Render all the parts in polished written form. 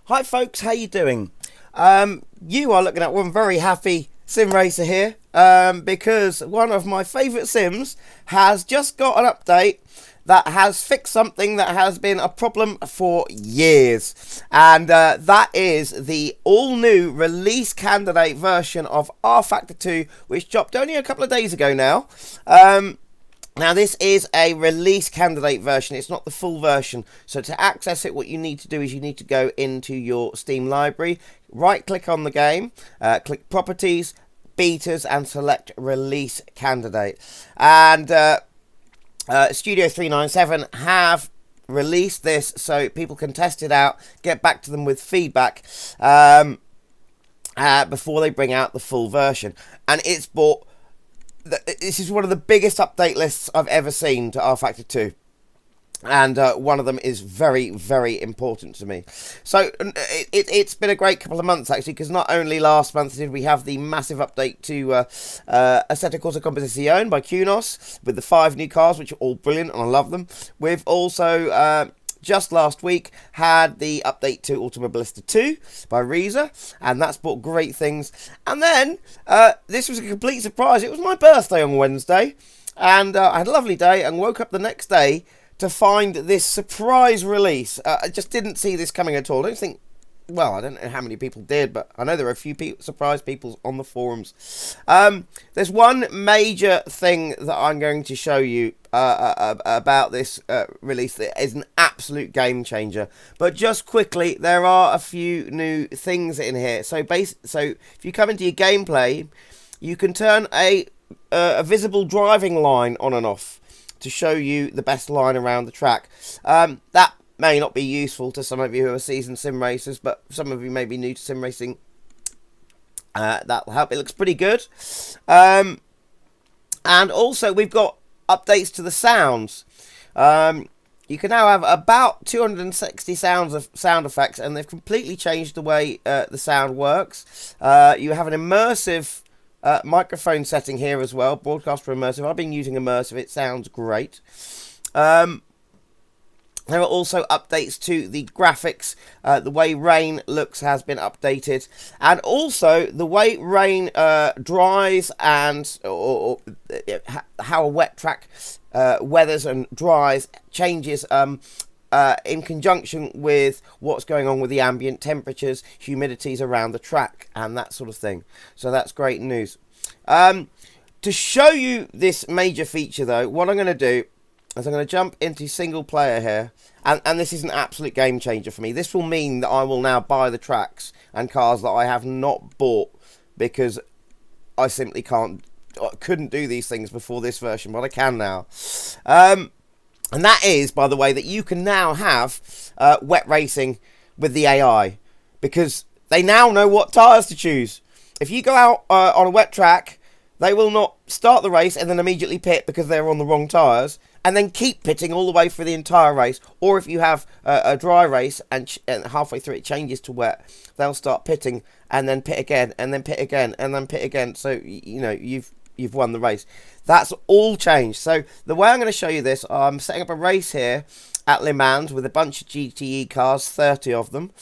Hi folks, how you doing? You are looking at one very happy sim racer here because one of my favourite sims has just got an update that has fixed something that has been a problem for years, and that is the all-new release candidate version of Rfactor 2, which dropped only a couple of days ago now. Now, this is a release candidate version. It's not the full version. So to access it, what you need to do is you need to go into your Steam library, right-click on the game, click Properties, Betas, and select Release Candidate. And Studio 397 have released this so people can test it out, get back to them with feedback before they bring out the full version. And it's bought... This is one of the biggest update lists I've ever seen to Rfactor 2. And one of them is very, very important to me. So it's been a great couple of months, actually, because not only last month did we have the massive update to Assetto Corsa Competizione by Kunos with the 5 new cars, which are all brilliant, and I love them. We've also... just last week had the update to Automobilista 2 by Reza, and that's brought great things. And then this was a complete surprise. It was my birthday on Wednesday, and I had a lovely day and woke up the next day to find this surprise release. I just didn't see this coming at all. I don't think... Well, I don't know how many people did, but I know there are a few surprise people on the forums. There's one major thing that I'm going to show you about this release that is an absolute game changer. But just quickly, there are a few new things in here. So if you come into your gameplay, you can turn a visible driving line on and off to show you the best line around the track. That may not be useful to some of you who are seasoned sim racers, but some of you may be new to sim racing. That'll help. It looks pretty good. And also, we've got updates to the sounds. You can now have about 260 sound effects, and they've completely changed the way the sound works. You have an immersive microphone setting here as well, broadcast for immersive. I've been using immersive. It sounds great. There are also updates to the graphics. The way rain looks has been updated. And also, the way rain dries and how a wet track weathers and dries changes in conjunction with what's going on with the ambient temperatures, humidities around the track, and that sort of thing. So that's great news. To show you this major feature, though, what I'm going to do is I'm going to jump into single player here, and this is an absolute game changer for me. This will mean that I will now buy the tracks and cars that I have not bought because I simply couldn't do these things before this version, but I can now. And that is, by the way, that you can now have wet racing with the AI, because they now know what tyres to choose. If you go out on a wet track, they will not start the race and then immediately pit because they're on the wrong tyres, and then keep pitting all the way for the entire race. Or if you have a dry race and halfway through it changes to wet, they'll start pitting and then pit again and then pit again and then pit again. So, you know, you've won the race. That's all changed. So the way I'm going to show you this, I'm setting up a race here at Le Mans with a bunch of GTE cars, 30 of them.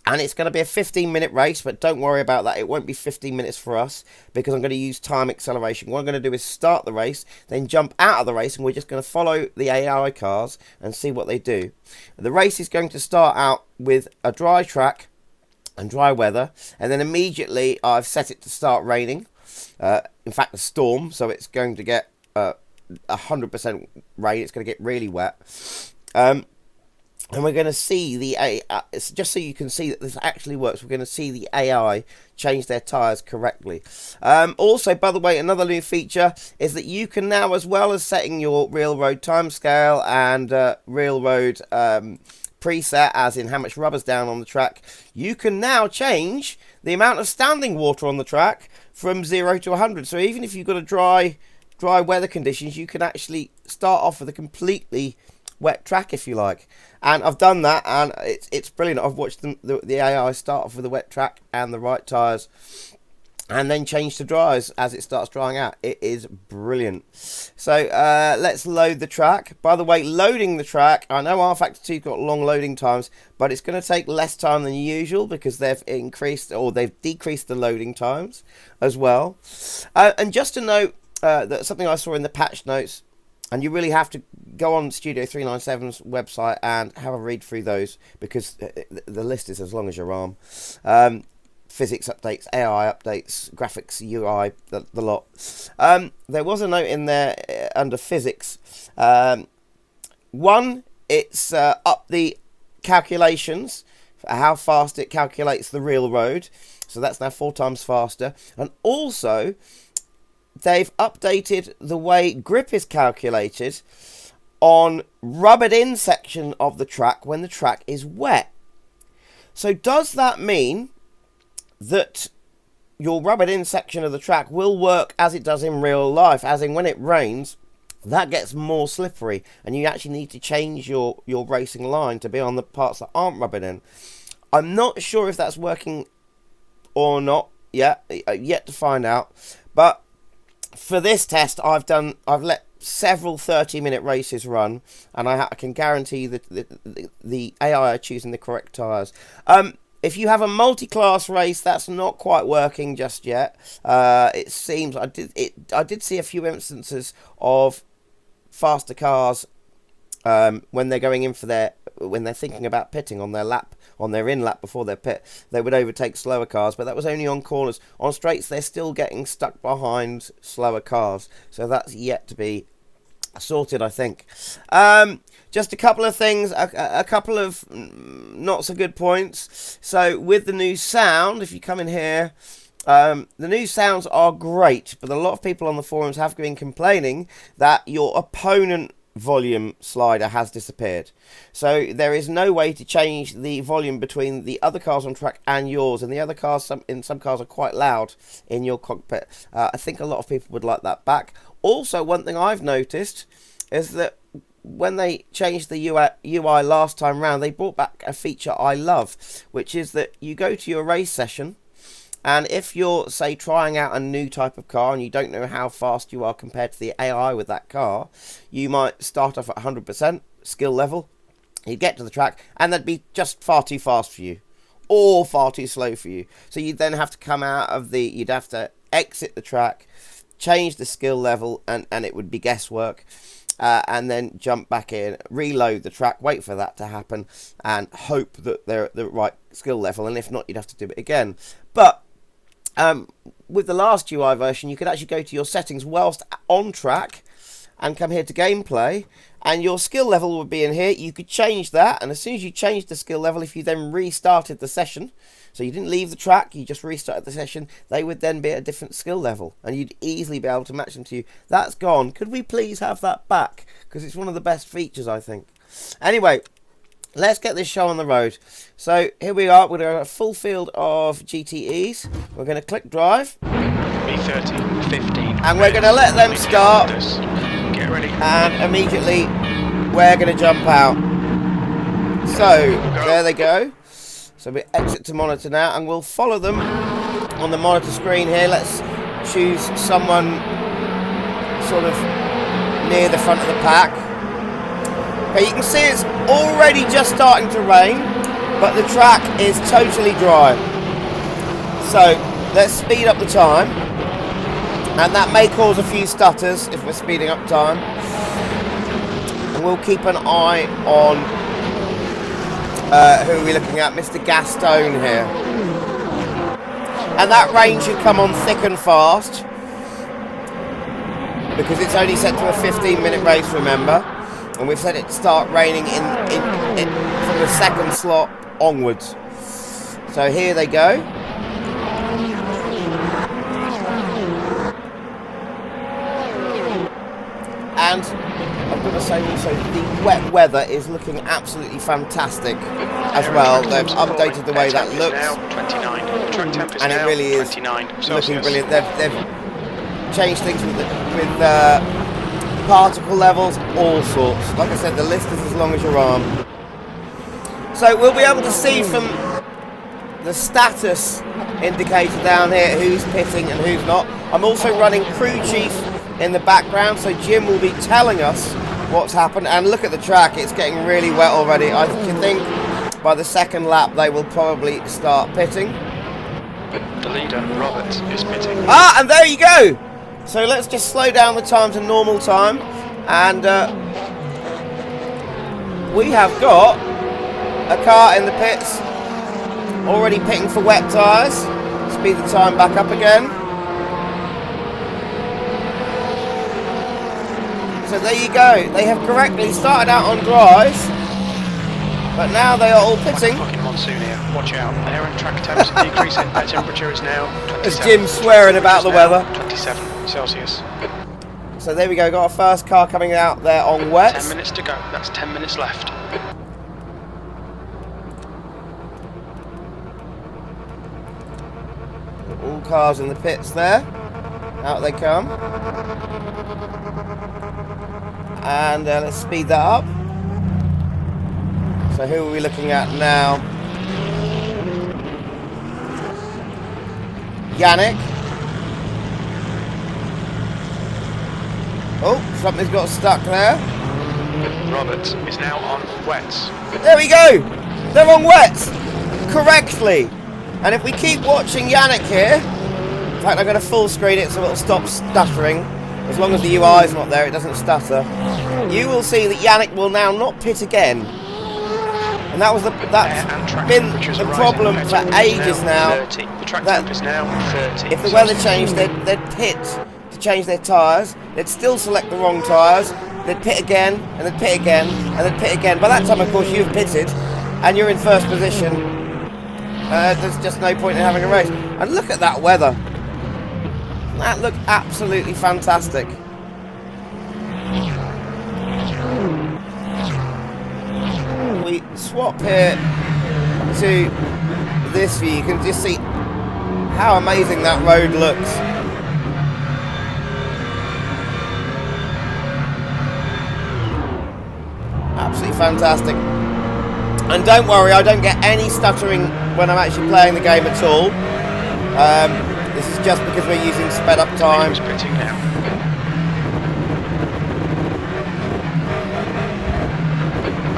And it's going to be a 15-minute race, but don't worry about that. It won't be 15 minutes for us because I'm going to use time acceleration. What I'm going to do is start the race, then jump out of the race, and we're just going to follow the AI cars and see what they do. The race is going to start out with a dry track and dry weather, and then immediately I've set it to start raining. In fact, a storm, so it's going to get 100% rain. It's going to get really wet. And we're going to see the AI, just so you can see that this actually works, we're going to see the AI change their tyres correctly. Also, by the way, another new feature is that you can now, as well as setting your real road timescale and real road preset, as in how much rubber's down on the track, you can now change the amount of standing water on the track from 0 to 100. So even if you've got a dry weather conditions, you can actually start off with a completely wet track, if you like. And I've done that, and it's brilliant. I've watched the AI start off with a wet track and the right tyres, and then change to dries as it starts drying out. It is brilliant. So let's load the track. By the way, loading the track, I know Rfactor 2's got long loading times, but it's going to take less time than usual because they've increased, or they've decreased the loading times as well. And just to note, that something I saw in the patch notes, and you really have to go on Studio 397's website and have a read through those, because the list is as long as your arm. Physics updates, AI updates, graphics, UI, the lot. There was a note in there under physics. One, it's up the calculations for how fast it calculates the real road. So that's now 4 times faster. And also, they've updated the way grip is calculated on rubbered in section of the track when the track is wet. So does that mean that your rubbered in section of the track will work as it does in real life, as in when it rains, that gets more slippery, and you actually need to change your racing line to be on the parts that aren't rubbered in? I'm not sure if that's working or not yet to find out, but for this test I've let several 30-minute races run, and I can guarantee that the AI are choosing the correct tyres. If you have a multi-class race, that's not quite working just yet. It seems I did see a few instances of faster cars when they're going in for when they're thinking about pitting on their in lap before their pit, they would overtake slower cars, but that was only on corners. On straights, they're still getting stuck behind slower cars, so that's yet to be sorted, I think. Just a couple of things, a couple of not so good points. So with the new sound, if you come in here, the new sounds are great, but a lot of people on the forums have been complaining that your opponent volume slider has disappeared. So there is no way to change the volume between the other cars on track and yours, and the other cars, in some cars, are quite loud in your cockpit. I think a lot of people would like that back. Also, one thing I've noticed is that when they changed the UI last time round, they brought back a feature I love, which is that you go to your race session, and if you're, say, trying out a new type of car and you don't know how fast you are compared to the AI with that car, you might start off at 100% skill level. You'd get to the track and that'd be just far too fast for you, or far too slow for you. So you'd then have to come out of you'd have to exit the track, change the skill level, and it would be guesswork. And then jump back in, reload the track, wait for that to happen, and hope that they're at the right skill level. And if not, you'd have to do it again. But with the last UI version, you could actually go to your settings whilst on track and come here to gameplay, and your skill level would be in here. You could change that, and as soon as you change the skill level, if you then restarted the session, so you didn't leave the track, you just restarted the session, they would then be at a different skill level, and you'd easily be able to match them to you. That's gone. Could we please have that back? Because it's one of the best features, I think. Anyway, let's get this show on the road. So here we are. We're going to have a full field of GTEs. We're going to click drive. B30, 15. And we're going to let them start. Get ready. And immediately we're going to jump out. So there they go. So we exit to monitor now, and we'll follow them on the monitor screen here. Let's choose someone sort of near the front of the pack. Okay, you can see it's already just starting to rain, but the track is totally dry. So let's speed up the time, and that may cause a few stutters if we're speeding up time. And we'll keep an eye on who are we looking at? Mr. Gaston here. And that rain should come on thick and fast, because it's only set to a 15-minute race, remember? And we've set it to start raining in from the second slot onwards. So here they go. And I've got to say also, the wet weather is looking absolutely fantastic as well. They've updated the way that looks, and it really is looking brilliant. They've changed things with particle levels, all sorts. Like I said, the list is as long as your arm. So we'll be able to see from the status indicator down here, who's pitting and who's not. I'm also running Crew Chief in the background, so Jim will be telling us what's happened. And look at the track, it's getting really wet already. I can think by the second lap they will probably start pitting. The leader, Robert, is pitting. Ah, and there you go! So let's just slow down the time to normal time. And we have got a car in the pits, already pitting for wet tyres. Speed the time back up again. So there you go. They have correctly started out on dries, but now they are all pitting. Fucking monsoon here. Watch out. Air and track temps are decreasing. Their temperature is now 27. As Jim's swearing about the weather. 27 Celsius. So there we go. Got our first car coming out there on wet. 10 minutes to go. That's 10 minutes left. All cars in the pits there. Out they come. And let's speed that up. So who are we looking at now? Yannick. Oh, something's got stuck there. Robert is now on wets. There we go. They're on wets correctly. And if we keep watching Yannick here, in fact I'm going to full screen it so it'll stop stuttering. As long as the UI is not there, it doesn't stutter. You will see that Yannick will now not pit again. And that's been the problem for ages now. The track temp is now 30. If the weather changed, they'd pit to change their tyres. They'd still select the wrong tyres. They'd pit again, and they'd pit again, and they'd pit again. By that time, of course, you've pitted, and you're in first position. There's just no point in having a race. And look at that weather. That looked absolutely fantastic. We swap here to this view. You can just see how amazing that road looks. Absolutely fantastic. And don't worry, I don't get any stuttering when I'm actually playing the game at all. This is just because we're using sped up time. Pitting now.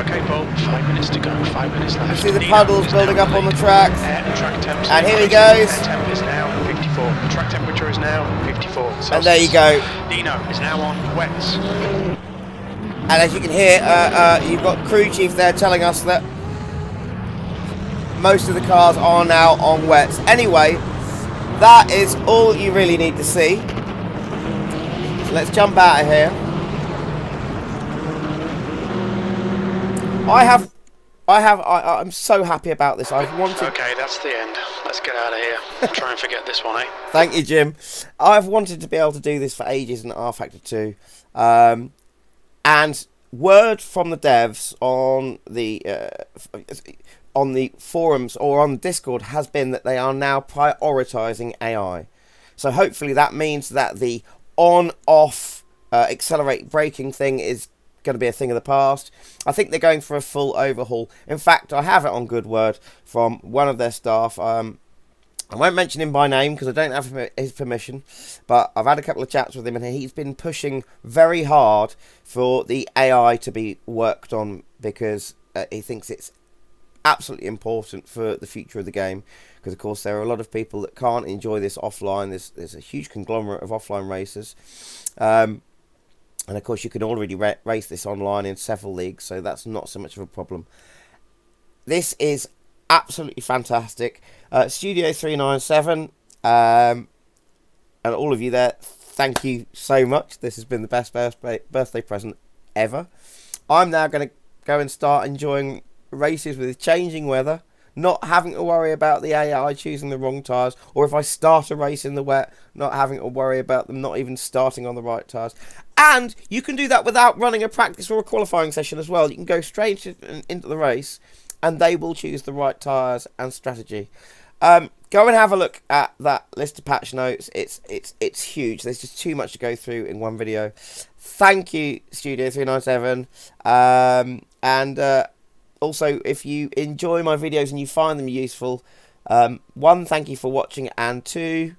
Okay, Paul, 5 minutes to go, 5 minutes left. You see the puddles building up on the tracks. Air and track temps. And here he goes. Air temp is now 54. The track temperature is now 54 Celsius. And there you go. Nino is now on wets. And as you can hear, you've got Crew Chief there telling us that most of the cars are now on wets. Anyway, that is all you really need to see. So let's jump out of here. I'm so happy about this. I've wanted. Okay, that's the end. Let's get out of here. Try and forget this one, eh? Thank you, Jim. I've wanted to be able to do this for ages in Rfactor 2. And word from the devs on the forums or on Discord has been that they are now prioritizing AI. So hopefully that means that the on-off accelerate braking thing is going to be a thing of the past. I think they're going for a full overhaul. In fact, I have it on good word from one of their staff. I won't mention him by name because I don't have his permission, but I've had a couple of chats with him and he's been pushing very hard for the AI to be worked on because he thinks it's absolutely important for the future of the game, because of course there are a lot of people that can't enjoy this offline. There's a huge conglomerate of offline racers, and of course you can already race this online in several leagues, so that's not so much of a problem. This is absolutely fantastic. Studio 397 and all of you there, thank you so much. This has been the best birthday present ever. I'm now going to go and start enjoying races with changing weather, not having to worry about the AI choosing the wrong tyres, or if I start a race in the wet, not having to worry about them not even starting on the right tyres. And you can do that without running a practice or a qualifying session as well. You can go straight into the race and they will choose the right tyres and strategy. Go and have a look at that list of patch notes. It's huge. There's just too much to go through in one video. Thank you, Studio 397. And also, if you enjoy my videos and you find them useful, One, thank you for watching, and two,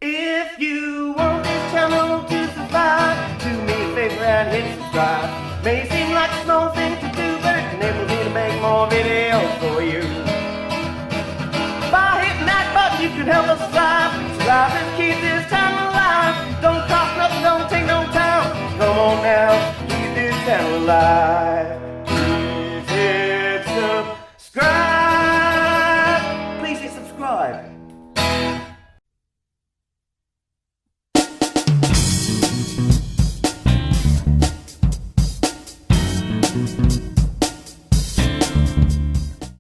if you want this channel to survive, do me a favor and hit subscribe. May seem like a small thing to do, but it enables me to make more videos for you. By hitting that button, you can help us subscribe and keep this channel alive. Don't cost nothing, don't take no time. Come on now, keep this channel alive.